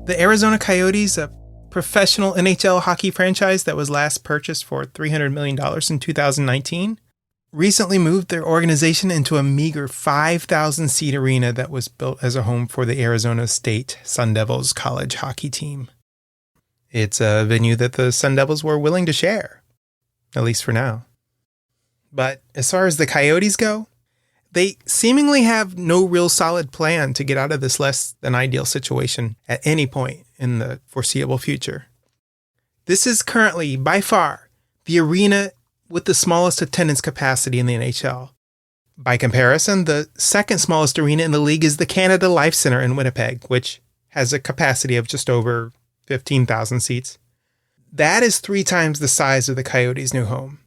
The Arizona Coyotes, a professional NHL hockey franchise that was last purchased for $300 million in 2019, recently moved their organization into a meager 5,000-seat arena that was built as a home for the Arizona State Sun Devils college hockey team. It's a venue that the Sun Devils were willing to share, at least for now. But as far as the Coyotes go, they seemingly have no real solid plan to get out of this less than ideal situation at any point in the foreseeable future. This is currently, by far, the arena with the smallest attendance capacity in the NHL. By comparison, the second smallest arena in the league is the Canada Life Center in Winnipeg, which has a capacity of just over 15,000 seats. That is 3 times the size of the Coyotes' new home.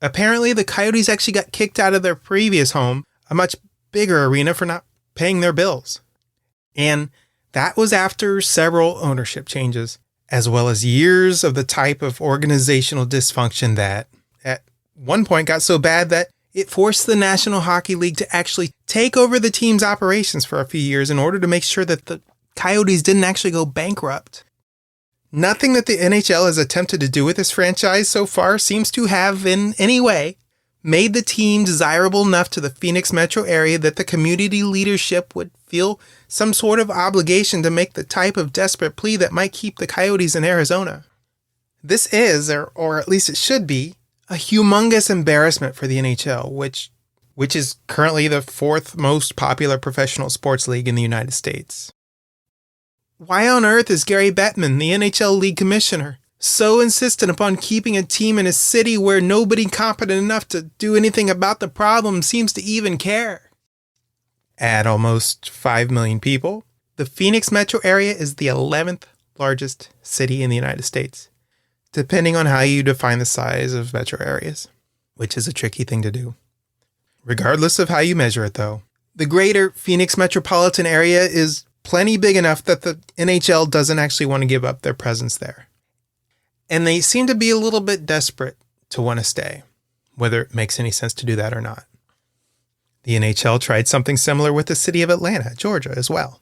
Apparently, the Coyotes actually got kicked out of their previous home, a much bigger arena, for not paying their bills. And that was after several ownership changes, as well as years of the type of organizational dysfunction that, at one point, got so bad that it forced the National Hockey League to actually take over the team's operations for a few years in order to make sure that the Coyotes didn't actually go bankrupt. Nothing that the NHL has attempted to do with this franchise so far seems to have, in any way, made the team desirable enough to the Phoenix metro area that the community leadership would feel some sort of obligation to make the type of desperate plea that might keep the Coyotes in Arizona. This is, or at least it should be, a humongous embarrassment for the NHL, which is currently the 4th most popular professional sports league in the United States. Why on earth is Gary Bettman, the NHL league commissioner, so insistent upon keeping a team in a city where nobody competent enough to do anything about the problem seems to even care? At almost 5 million people, the Phoenix metro area is the 11th largest city in the United States, depending on how you define the size of metro areas, which is a tricky thing to do. Regardless of how you measure it, though, the greater Phoenix metropolitan area is plenty big enough that the NHL doesn't actually want to give up their presence there. And they seem to be a little bit desperate to want to stay, whether it makes any sense to do that or not. The NHL tried something similar with the city of Atlanta, Georgia, as well.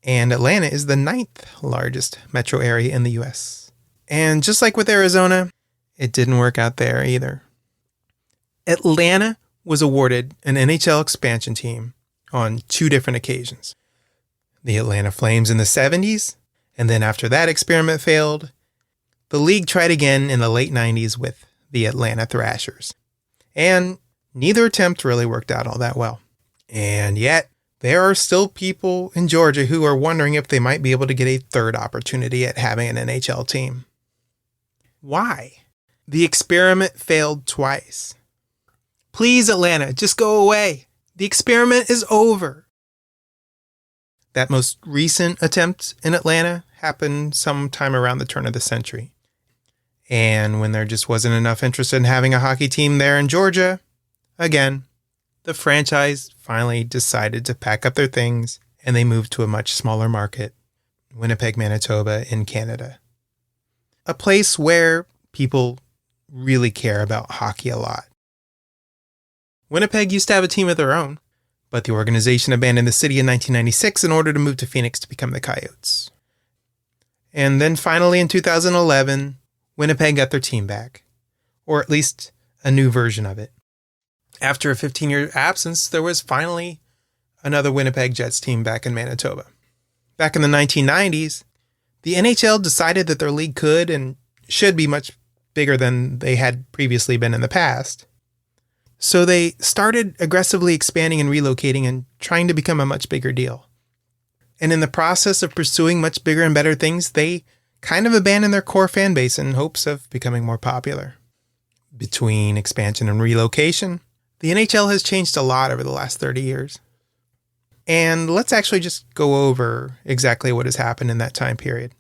And Atlanta is the 9th largest metro area in the U.S. And just like with Arizona, it didn't work out there either. Atlanta was awarded an NHL expansion team on 2 different occasions. The Atlanta Flames in the 70s, and then after that experiment failed, the league tried again in the late 90s with the Atlanta Thrashers. And neither attempt really worked out all that well. And yet, there are still people in Georgia who are wondering if they might be able to get a third opportunity at having an NHL team. Why? The experiment failed twice. Please, Atlanta, just go away. The experiment is over. That most recent attempt in Atlanta happened sometime around the turn of the century. And when there just wasn't enough interest in having a hockey team there in Georgia, again, the franchise finally decided to pack up their things and they moved to a much smaller market, Winnipeg, Manitoba in Canada. A place where people really care about hockey a lot. Winnipeg used to have a team of their own, but the organization abandoned the city in 1996 in order to move to Phoenix to become the Coyotes. And then finally in 2011, Winnipeg got their team back, or at least a new version of it. After a 15-year absence, there was finally another Winnipeg Jets team back in Manitoba. Back in the 1990s, the NHL decided that their league could and should be much bigger than they had previously been in the past. So they started aggressively expanding and relocating and trying to become a much bigger deal. And in the process of pursuing much bigger and better things, they kind of abandoned their core fan base in hopes of becoming more popular. Between expansion and relocation, the NHL has changed a lot over the last 30 years. And let's actually just go over exactly what has happened in that time period.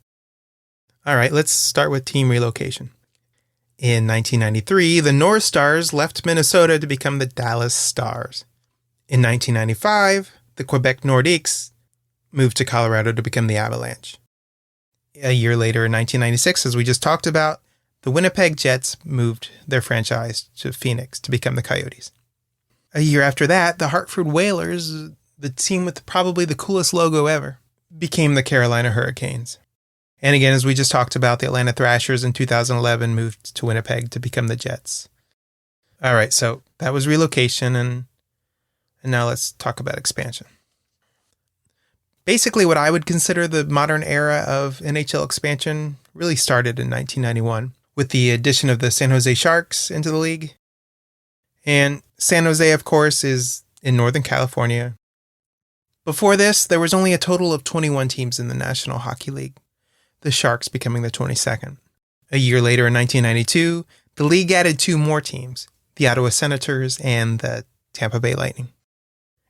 All right, let's start with team relocation. In 1993, the North Stars left Minnesota to become the Dallas Stars. In 1995, the Quebec Nordiques moved to Colorado to become the Avalanche. A year later, in 1996, as we just talked about, the Winnipeg Jets moved their franchise to Phoenix to become the Coyotes. A year after that, the Hartford Whalers, the team with probably the coolest logo ever, became the Carolina Hurricanes. And again, as we just talked about, the Atlanta Thrashers in 2011 moved to Winnipeg to become the Jets. All right, so that was relocation, and now let's talk about expansion. Basically, what I would consider the modern era of NHL expansion really started in 1991 with the addition of the San Jose Sharks into the league. And San Jose, of course, is in Northern California. Before this, there was only a total of 21 teams in the National Hockey League, the Sharks becoming the 22nd. A year later, in 1992, the league added 2 more teams, the Ottawa Senators and the Tampa Bay Lightning.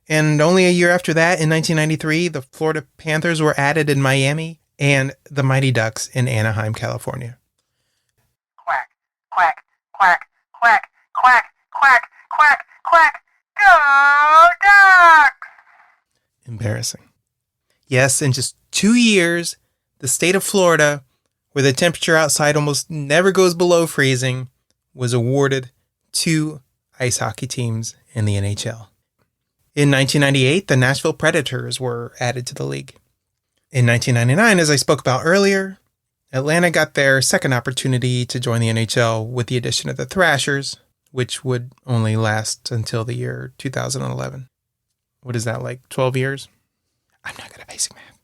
And only a year after that, in 1993, the Florida Panthers were added in Miami and the Mighty Ducks in Anaheim, California. Quack, quack, quack, quack, quack, quack, quack, quack. Go Ducks! Embarrassing. Yes, in just 2 years, the state of Florida, where the temperature outside almost never goes below freezing, was awarded 2 ice hockey teams in the NHL. In 1998, the Nashville Predators were added to the league. In 1999, as I spoke about earlier, Atlanta got their second opportunity to join the NHL with the addition of the Thrashers, which would only last until the year 2011. What is that, like 12 years? I'm not good at basic math.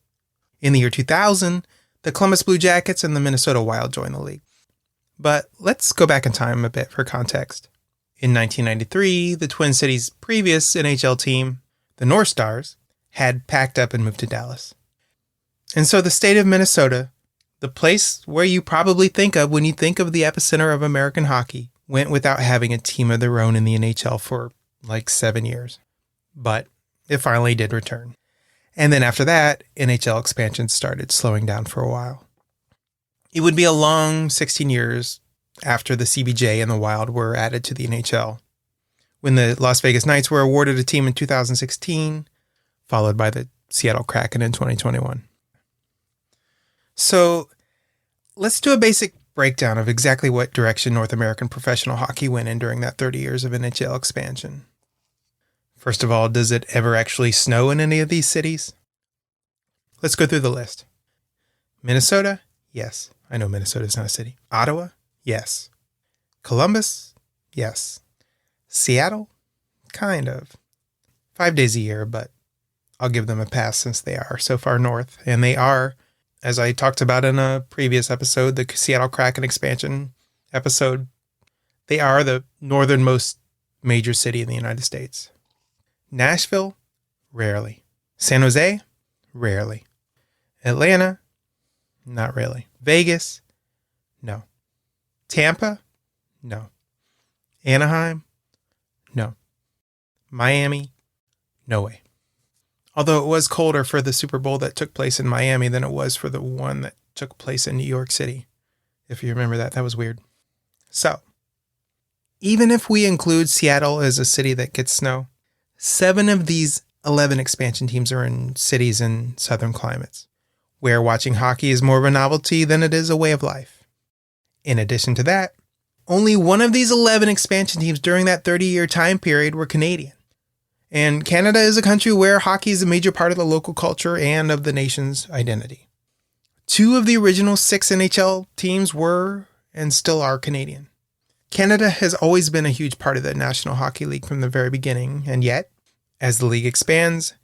In the year 2000, the Columbus Blue Jackets and the Minnesota Wild joined the league. But let's go back in time a bit for context. In 1993, the Twin Cities' previous NHL team, the North Stars, had packed up and moved to Dallas. And so the state of Minnesota, the place where you probably think of when you think of the epicenter of American hockey, went without having a team of their own in the NHL for like 7 years. But it finally did return. And then after that, NHL expansion started slowing down for a while. It would be a long 16 years after the CBJ and the Wild were added to the NHL, when the Las Vegas Knights were awarded a team in 2016, followed by the Seattle Kraken in 2021. So let's do a basic breakdown of exactly what direction North American professional hockey went in during that 30 years of NHL expansion. First of all, does it ever actually snow in any of these cities? Let's go through the list. Minnesota? Yes. I know Minnesota is not a city. Ottawa? Yes. Columbus? Yes. Seattle? Kind of. 5 days a year, but I'll give them a pass since they are so far north. And they are, as I talked about in a previous episode, the Seattle Kraken expansion episode, they are the northernmost major city in the United States. Nashville? Rarely. San Jose? Rarely. Atlanta? Not really. Vegas? No. Tampa? No. Anaheim? No. Miami? No way. Although it was colder for the Super Bowl that took place in Miami than it was for the one that took place in New York City. If you remember that was weird. So, even if we include Seattle as a city that gets snow, 7 of these 11 expansion teams are in cities in southern climates, where watching hockey is more of a novelty than it is a way of life. In addition to that, only one of these 11 expansion teams during that 30-year time period were Canadian. And Canada is a country where hockey is a major part of the local culture and of the nation's identity. 2 of the original 6 NHL teams were and still are Canadian. Canada has always been a huge part of the National Hockey League from the very beginning, and yet, as the league expands,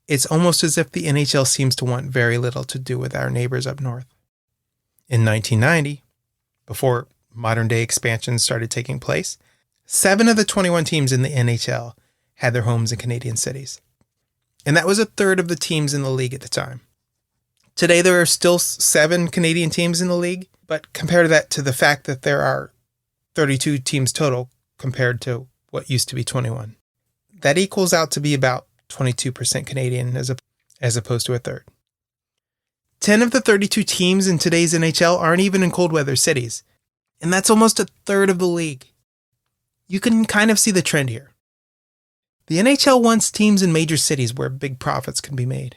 it's almost as if the NHL seems to want very little to do with our neighbors up north. In 1990, before modern-day expansion started taking place, 7 of the 21 teams in the NHL had their homes in Canadian cities. And that was a third of the teams in the league at the time. Today, there are still 7 Canadian teams in the league, but compare that to the fact that there are 32 teams total compared to what used to be 21. That equals out to be about 22% Canadian as opposed to a third. 10 of the 32 teams in today's NHL aren't even in cold weather cities, and that's almost a third of the league. You can kind of see the trend here. The NHL wants teams in major cities where big profits can be made.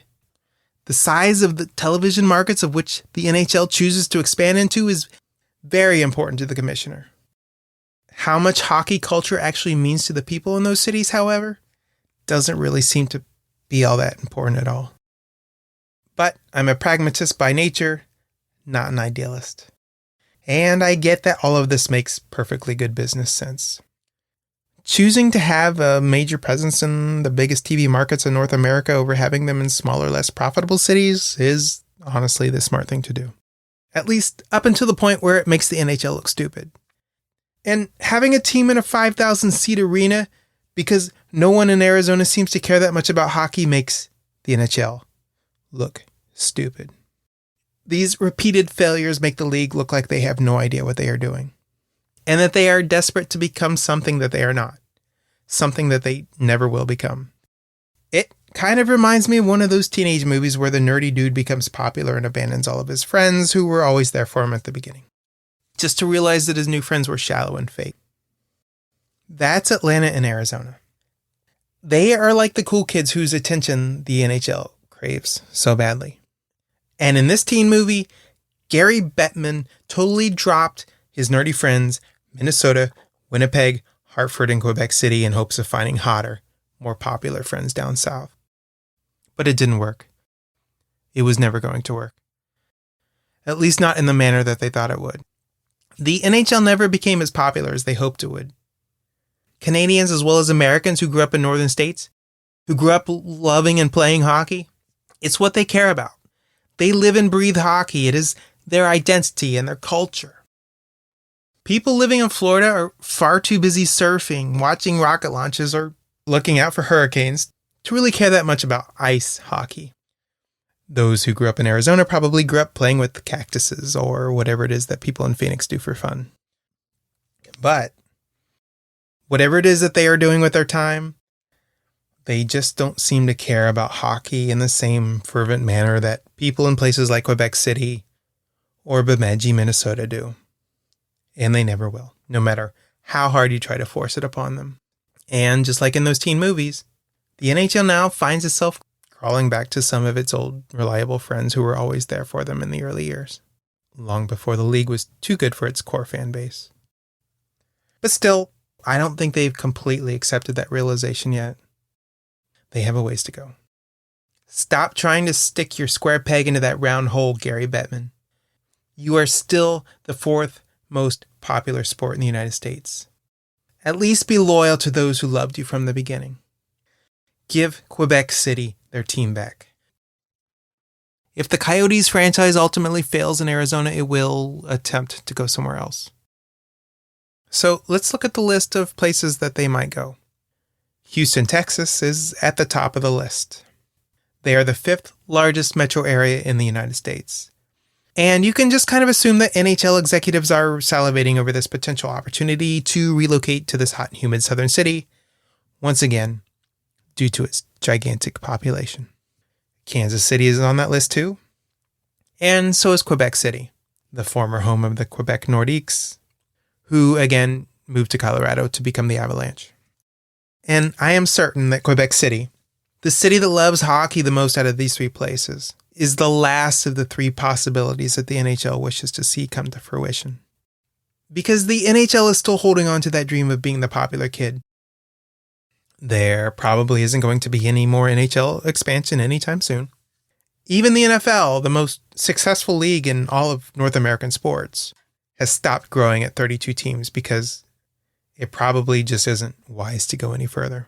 The size of the television markets of which the NHL chooses to expand into is very important to the commissioner. How much hockey culture actually means to the people in those cities, however, doesn't really seem to be all that important at all. But I'm a pragmatist by nature, not an idealist. And I get that all of this makes perfectly good business sense. Choosing to have a major presence in the biggest TV markets in North America over having them in smaller, less profitable cities is honestly the smart thing to do. At least up until the point where it makes the NHL look stupid. And having a team in a 5,000-seat arena because no one in Arizona seems to care that much about hockey makes the NHL look stupid. These repeated failures make the league look like they have no idea what they are doing. And that they are desperate to become something that they are not. Something that they never will become. It kind of reminds me of one of those teenage movies where the nerdy dude becomes popular and abandons all of his friends who were always there for him at the beginning. Just to realize that his new friends were shallow and fake. That's Atlanta and Arizona. They are like the cool kids whose attention the NHL craves so badly. And in this teen movie, Gary Bettman totally dropped his nerdy friends, Minnesota, Winnipeg, Hartford, and Quebec City in hopes of finding hotter, more popular friends down south. But it didn't work. It was never going to work. At least not in the manner that they thought it would. The NHL never became as popular as they hoped it would. Canadians as well as Americans who grew up in northern states, who grew up loving and playing hockey, it's what they care about. They live and breathe hockey. It is their identity and their culture. People living in Florida are far too busy surfing, watching rocket launches, or looking out for hurricanes to really care that much about ice hockey. Those who grew up in Arizona probably grew up playing with cactuses or whatever it is that people in Phoenix do for fun. But whatever it is that they are doing with their time, they just don't seem to care about hockey in the same fervent manner that people in places like Quebec City or Bemidji, Minnesota do. And they never will, no matter how hard you try to force it upon them. And just like in those teen movies, the NHL now finds itself crawling back to some of its old reliable friends who were always there for them in the early years, long before the league was too good for its core fan base. But still, I don't think they've completely accepted that realization yet. They have a ways to go. Stop trying to stick your square peg into that round hole, Gary Bettman. You are still the fourth most popular sport in the United States. At least be loyal to those who loved you from the beginning. Give Quebec City their team back. If the Coyotes franchise ultimately fails in Arizona, it will attempt to go somewhere else. So let's look at the list of places that they might go. Houston, Texas is at the top of the list. They are the fifth largest metro area in the United States. And you can just kind of assume that NHL executives are salivating over this potential opportunity to relocate to this hot and humid southern city, once again, due to its gigantic population. Kansas City is on that list too. And so is Quebec City, the former home of the Quebec Nordiques, who again moved to Colorado to become the Avalanche. And I am certain that Quebec City, the city that loves hockey the most out of these three places, is the last of the three possibilities that the NHL wishes to see come to fruition. Because the NHL is still holding on to that dream of being the popular kid. There probably isn't going to be any more NHL expansion anytime soon. Even the NFL, the most successful league in all of North American sports, has stopped growing at 32 teams because it probably just isn't wise to go any further.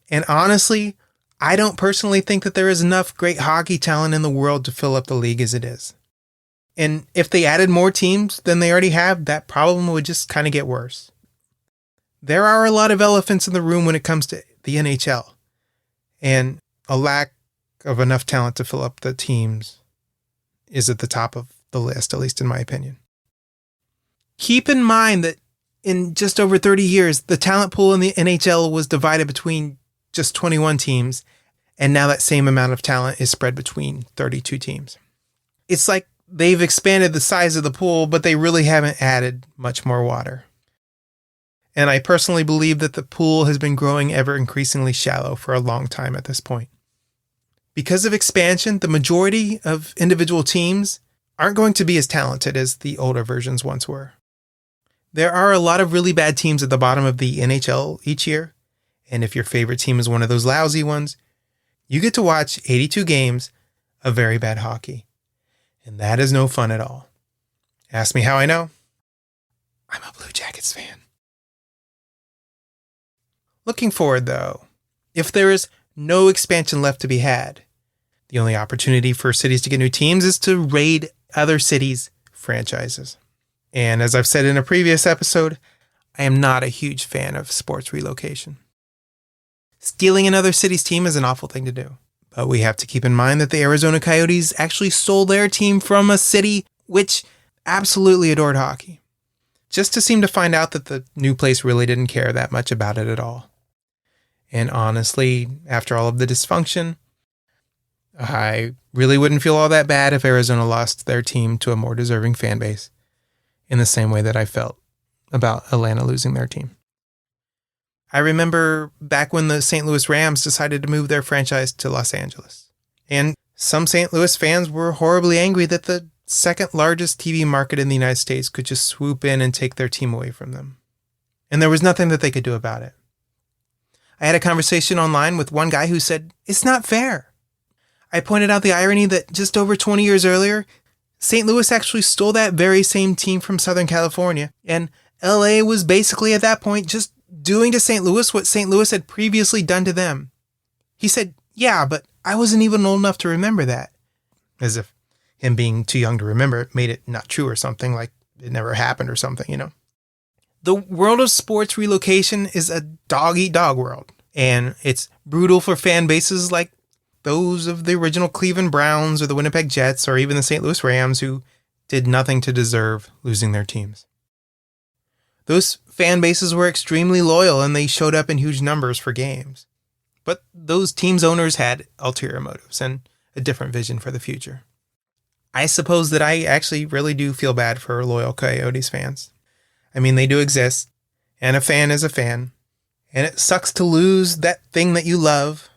And honestly, I don't personally think that there is enough great hockey talent in the world to fill up the league as it is. And if they added more teams than they already have, that problem would just kind of get worse. There are a lot of elephants in the room when it comes to the NHL. And a lack of enough talent to fill up the teams is at the top of the list, at least in my opinion. Keep in mind that in just over 30 years, the talent pool in the NHL was divided between just 21 teams, and now that same amount of talent is spread between 32 teams. It's like they've expanded the size of the pool, but they really haven't added much more water. And I personally believe that the pool has been growing ever increasingly shallow for a long time at this point. Because of expansion, the majority of individual teams aren't going to be as talented as the older versions once were. There are a lot of really bad teams at the bottom of the NHL each year, and if your favorite team is one of those lousy ones, you get to watch 82 games of very bad hockey. And that is no fun at all. Ask me how I know. I'm a Blue Jackets fan. Looking forward, though, if there is no expansion left to be had, the only opportunity for cities to get new teams is to raid other cities' franchises. And as I've said in a previous episode, I am not a huge fan of sports relocation. Stealing another city's team is an awful thing to do. But we have to keep in mind that the Arizona Coyotes actually stole their team from a city which absolutely adored hockey, just to seem to find out that the new place really didn't care that much about it at all. And honestly, after all of the dysfunction, I really wouldn't feel all that bad if Arizona lost their team to a more deserving fan base, in the same way that I felt about Atlanta losing their team. I remember back when the St. Louis Rams decided to move their franchise to Los Angeles. And some St. Louis fans were horribly angry that the second largest TV market in the United States could just swoop in and take their team away from them. And there was nothing that they could do about it. I had a conversation online with one guy who said, "It's not fair." I pointed out the irony that just over 20 years earlier, St. Louis actually stole that very same team from Southern California, and LA was basically at that point just doing to St. Louis what St. Louis had previously done to them. He said, "Yeah, but I wasn't even old enough to remember that." As if him being too young to remember it made it not true or something, like it never happened or something, you know. The world of sports relocation is a dog-eat-dog world, and it's brutal for fan bases like those of the original Cleveland Browns or the Winnipeg Jets or even the St. Louis Rams, who did nothing to deserve losing their teams. Those fan bases were extremely loyal and they showed up in huge numbers for games. But those teams' owners had ulterior motives and a different vision for the future. I suppose that I actually really do feel bad for loyal Coyotes fans. I mean, they do exist, and a fan is a fan, and it sucks to lose that thing that you love.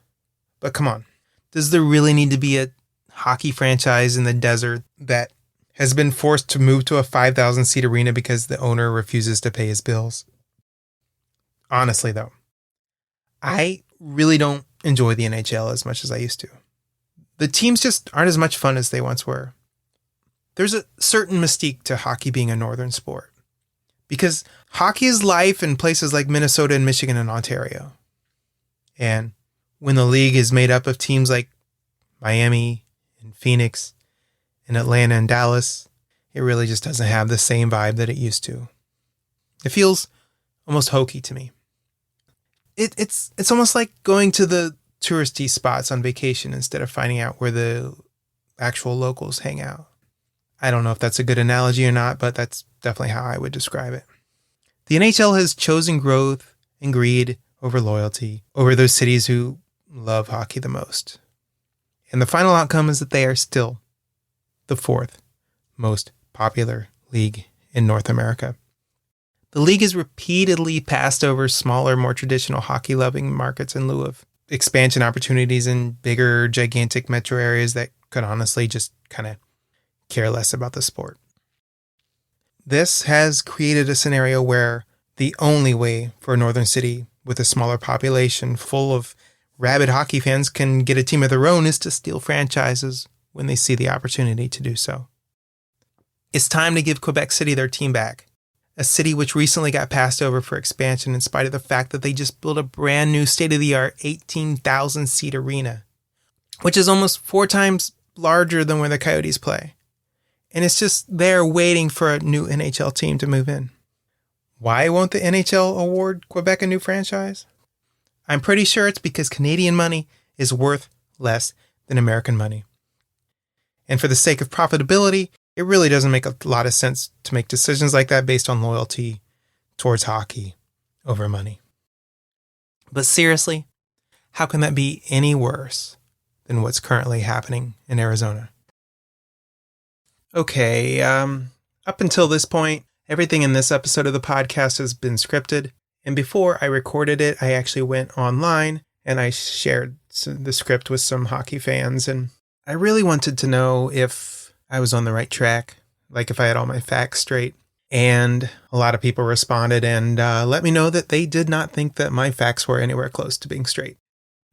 But come on, does there really need to be a hockey franchise in the desert that has been forced to move to a 5,000-seat arena because the owner refuses to pay his bills? Honestly, though, I really don't enjoy the NHL as much as I used to. The teams just aren't as much fun as they once were. There's a certain mystique to hockey being a northern sport, because hockey is life in places like Minnesota and Michigan and Ontario. And when the league is made up of teams like Miami and Phoenix and Atlanta and Dallas, it really just doesn't have the same vibe that it used to. It feels almost hokey to me. It's almost like going to the touristy spots on vacation instead of finding out where the actual locals hang out. I don't know if that's a good analogy or not, but that's definitely how I would describe it. The NHL has chosen growth and greed over loyalty, over those cities who love hockey the most. And the final outcome is that they are still the fourth most popular league in North America. The league has repeatedly passed over smaller, more traditional hockey-loving markets in lieu of expansion opportunities in bigger, gigantic metro areas that could honestly just kind of care less about the sport. This has created a scenario where the only way for a northern city with a smaller population full of rabid hockey fans can get a team of their own is to steal franchises when they see the opportunity to do so. It's time to give Quebec City their team back, a city which recently got passed over for expansion in spite of the fact that they just built a brand new state-of-the-art 18,000-seat arena, which is almost 4 times larger than where the Coyotes play. And it's just there waiting for a new NHL team to move in. Why won't the NHL award Quebec a new franchise? I'm pretty sure it's because Canadian money is worth less than American money. And for the sake of profitability, it really doesn't make a lot of sense to make decisions like that based on loyalty towards hockey over money. But seriously, how can that be any worse than what's currently happening in Arizona? Okay, up until this point, everything in this episode of the podcast has been scripted. And before I recorded it, I actually went online and I shared the script with some hockey fans. And I really wanted to know if I was on the right track, like if I had all my facts straight. And a lot of people responded and let me know that they did not think that my facts were anywhere close to being straight.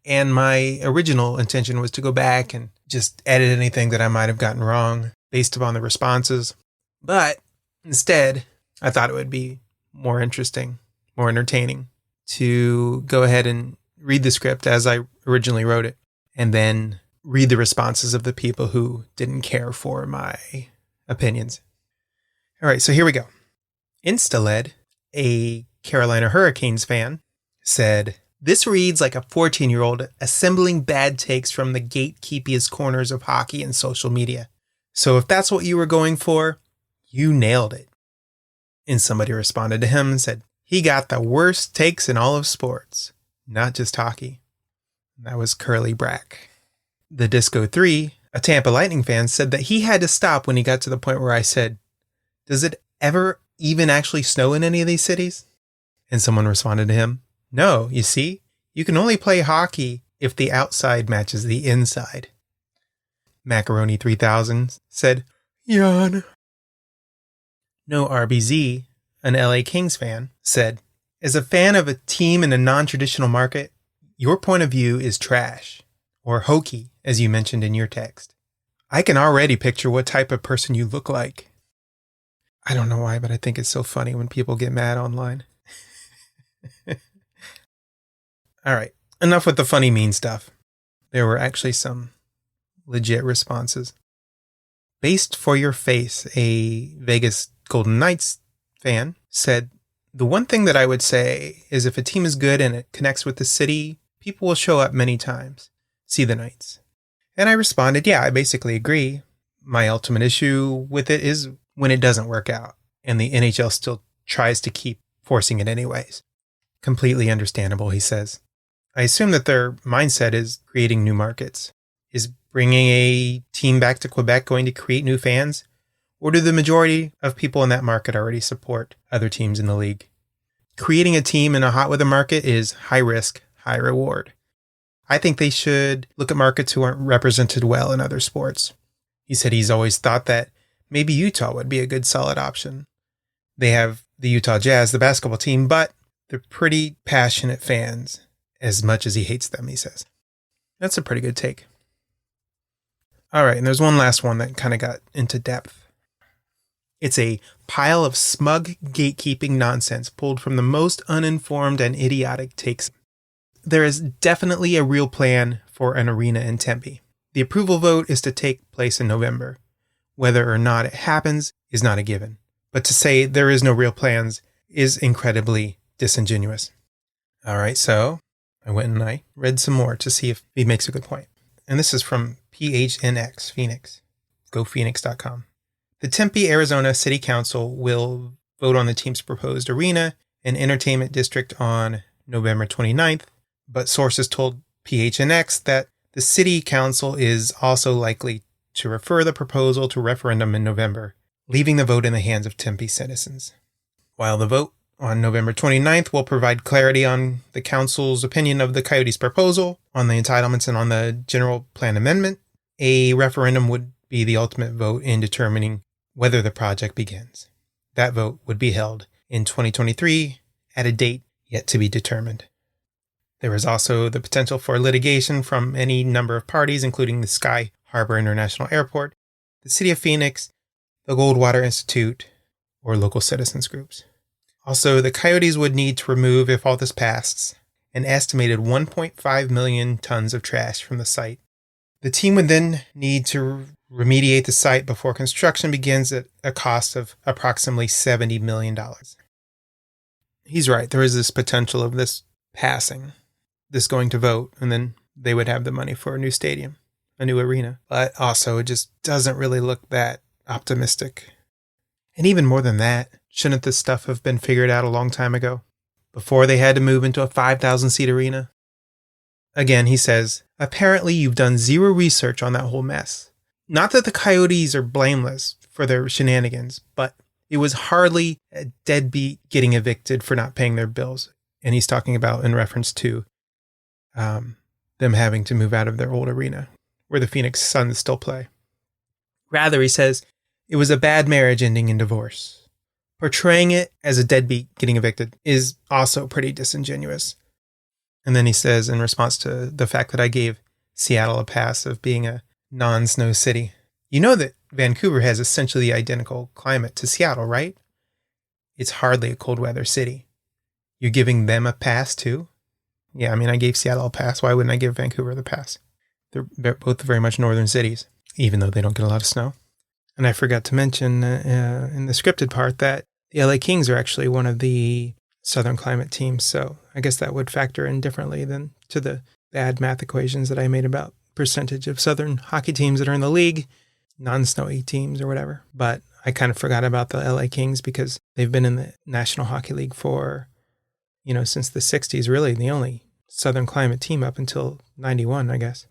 And my original intention was to go back and just edit anything that I might have gotten wrong based upon the responses. But instead, I thought it would be more interesting, more entertaining to go ahead and read the script as I originally wrote it, and then read the responses of the people who didn't care for my opinions. All right, so here we go. InstaLed, a Carolina Hurricanes fan, said, "This reads like a 14-year-old assembling bad takes from the gatekeepiest corners of hockey and social media. So if that's what you were going for, you nailed it." And somebody responded to him and said, "He got the worst takes in all of sports, not just hockey." And that was Curly Brack. The Disco 3, a Tampa Lightning fan, said that he had to stop when he got to the point where I said, "Does it ever even actually snow in any of these cities?" And someone responded to him, "No, you see, you can only play hockey if the outside matches the inside." Macaroni 3000 said, "Yawn." No RBZ, an LA Kings fan, said, "As a fan of a team in a non-traditional market, your point of view is trash, or hokey, as you mentioned in your text. I can already picture what type of person you look like." I don't know why, but I think it's so funny when people get mad online. All right, enough with the funny, mean stuff. There were actually some legit responses. Based for Your Face, a Vegas Golden Knights fan, said, "The one thing that I would say is if a team is good and it connects with the city, people will show up many times. See the Knights." And I responded, "Yeah, I basically agree. My ultimate issue with it is when it doesn't work out and the NHL still tries to keep forcing it anyways." Completely understandable, he says. I assume that their mindset is creating new markets. Is bringing a team back to Quebec going to create new fans? Or do the majority of people in that market already support other teams in the league? Creating a team in a hot weather market is high risk, high reward. I think they should look at markets who aren't represented well in other sports. He said he's always thought that maybe Utah would be a good solid option. They have the Utah Jazz, the basketball team, but they're pretty passionate fans, as much as he hates them, he says. That's a pretty good take. All right, and there's one last one that kind of got into depth. It's a pile of smug gatekeeping nonsense pulled from the most uninformed and idiotic takes. There is definitely a real plan for an arena in Tempe. The approval vote is to take place in November. Whether or not it happens is not a given. But to say there is no real plans is incredibly disingenuous. All right, so I went and I read some more to see if he makes a good point. And this is from PHNX, Phoenix. GoPhoenix.com. The Tempe, Arizona City Council will vote on the team's proposed arena and entertainment district on November 29th, but sources told PHNX that the City Council is also likely to refer the proposal to referendum in November, leaving the vote in the hands of Tempe citizens. While the vote on November 29th will provide clarity on the council's opinion of the Coyotes' proposal, on the entitlements, and on the general plan amendment, a referendum would be the ultimate vote in determining whether the project begins. That vote would be held in 2023 at a date yet to be determined. There is also the potential for litigation from any number of parties, including the Sky Harbor International Airport, the City of Phoenix, the Goldwater Institute, or local citizens groups. Also, the Coyotes would need to remove, if all this passed, an estimated 1.5 million tons of trash from the site. The team would then need to remediate the site before construction begins at a cost of approximately $70 million. He's right. There is this potential of this passing, this going to vote, and then they would have the money for a new stadium, a new arena. But also, it just doesn't really look that optimistic. And even more than that, shouldn't this stuff have been figured out a long time ago, before they had to move into a 5,000-seat arena? Again, he says, apparently you've done zero research on that whole mess. Not that the Coyotes are blameless for their shenanigans, but it was hardly a deadbeat getting evicted for not paying their bills. And he's talking about in reference to them having to move out of their old arena, where the Phoenix Suns still play. Rather, he says, it was a bad marriage ending in divorce. Portraying it as a deadbeat getting evicted is also pretty disingenuous. And then he says, in response to the fact that I gave Seattle a pass of being a non-snow city. You know that Vancouver has essentially the identical climate to Seattle, right? It's hardly a cold weather city. You're giving them a pass too? Yeah, I mean, I gave Seattle a pass. Why wouldn't I give Vancouver the pass? They're both very much northern cities, even though they don't get a lot of snow. And I forgot to mention in the scripted part that the LA Kings are actually one of the southern climate teams. So I guess that would factor in differently than to the bad math equations that I made about percentage of southern hockey teams that are in the league, non-snowy teams or whatever. But I kind of forgot about the LA Kings because they've been in the National Hockey League for, since the 60s, really the only southern climate team up until 91, I guess.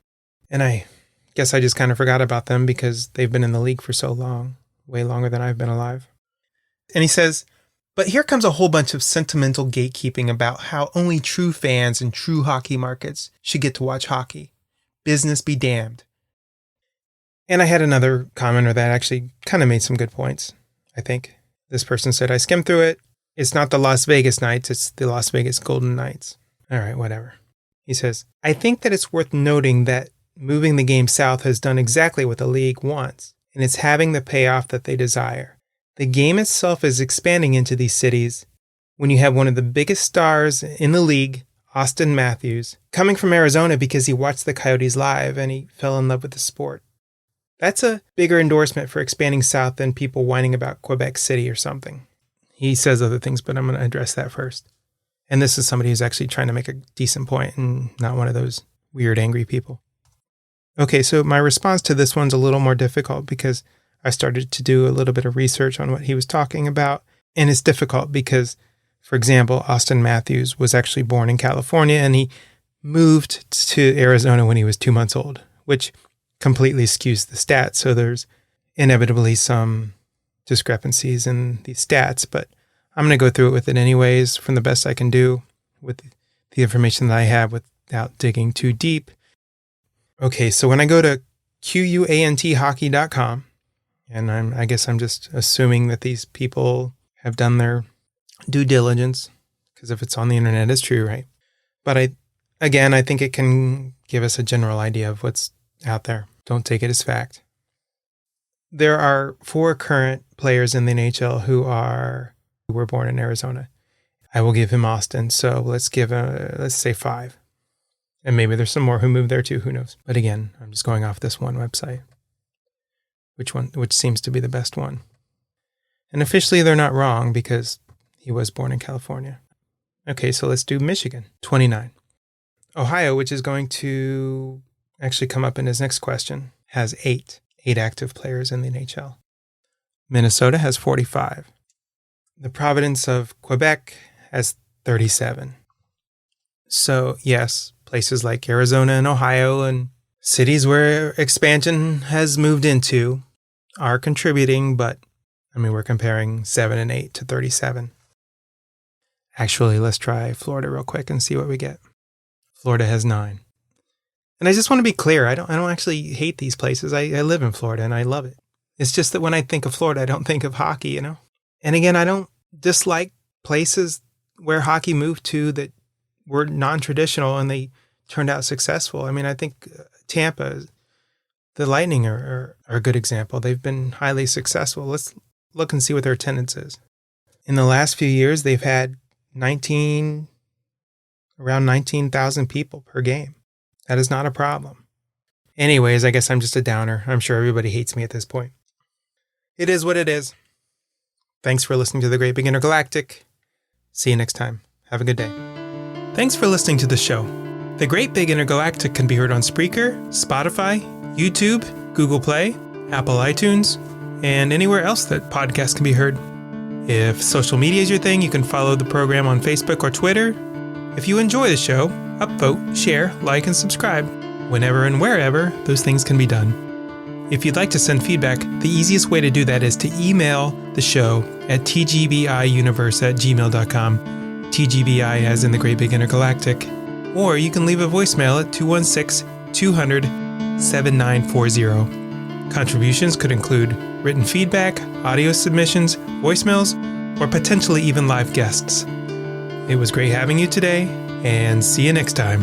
And I guess I just kind of forgot about them because they've been in the league for so long, way longer than I've been alive. And he says, but here comes a whole bunch of sentimental gatekeeping about how only true fans and true hockey markets should get to watch hockey. Business be damned. And I had another commenter that actually kind of made some good points, I think. This person said, I skimmed through it. It's not the Las Vegas Knights, it's the Las Vegas Golden Knights. All right, whatever. He says, I think that it's worth noting that moving the game south has done exactly what the league wants, and it's having the payoff that they desire. The game itself is expanding into these cities when you have one of the biggest stars in the league, Austin Matthews, coming from Arizona because he watched the Coyotes live and he fell in love with the sport. That's a bigger endorsement for expanding south than people whining about Quebec City or something. He says other things, but I'm going to address that first. And this is somebody who's actually trying to make a decent point and not one of those weird, angry people. Okay, so my response to this one's a little more difficult because I started to do a little bit of research on what he was talking about. And it's difficult because, for example, Austin Matthews was actually born in California and he moved to Arizona when he was 2 months old, which completely skews the stats. So there's inevitably some discrepancies in the stats, but I'm going to go through it with it anyways from the best I can do with the information that I have without digging too deep. Okay, so when I go to QUANThockey.com, and I guess I'm just assuming that these people have done their due diligence, because if it's on the internet, it's true, right? But I think it can give us a general idea of what's out there. Don't take it as fact. There are 4 current players in the NHL who were born in Arizona. I will give him Austin, so let's say 5. And maybe there's some more who moved there too, who knows? But again, I'm just going off this one website. Which seems to be the best one. And officially they're not wrong because he was born in California. Okay, so let's do Michigan, 29. Ohio, which is going to actually come up in his next question, has 8 active players in the NHL. Minnesota has 45. The province of Quebec has 37. So yes, places like Arizona and Ohio and cities where expansion has moved into are contributing, but we're comparing 7 and 8 to 37. Actually, let's try Florida real quick and see what we get. Florida has 9. And I just want to be clear, I don't actually hate these places. I live in Florida and I love it. It's just that when I think of Florida, I don't think of hockey, And again, I don't dislike places where hockey moved to that were non-traditional and they turned out successful. I think Tampa, the Lightning are a good example. They've been highly successful. Let's look and see what their attendance is. In the last few years, they've had around 19,000 people per game. That is not a problem. Anyways, I guess I'm just a downer. I'm sure everybody hates me at this point. It is what it is. Thanks for listening to The Great Big Intergalactic. See you next time. Have a good day. Thanks for listening to the show. The Great Big Intergalactic can be heard on Spreaker, Spotify, YouTube, Google Play, Apple iTunes, and anywhere else that podcasts can be heard. If social media is your thing, you can follow the program on Facebook or Twitter. If you enjoy the show, upvote, share, like, and subscribe. Whenever and wherever those things can be done. If you'd like to send feedback, the easiest way to do that is to email the show at tgbiuniverse@gmail.com. TGBI as in the Great Big Intergalactic. Or you can leave a voicemail at 216-200-7940. Contributions could include written feedback, audio submissions, voicemails, or potentially even live guests. It was great having you today, and see you next time.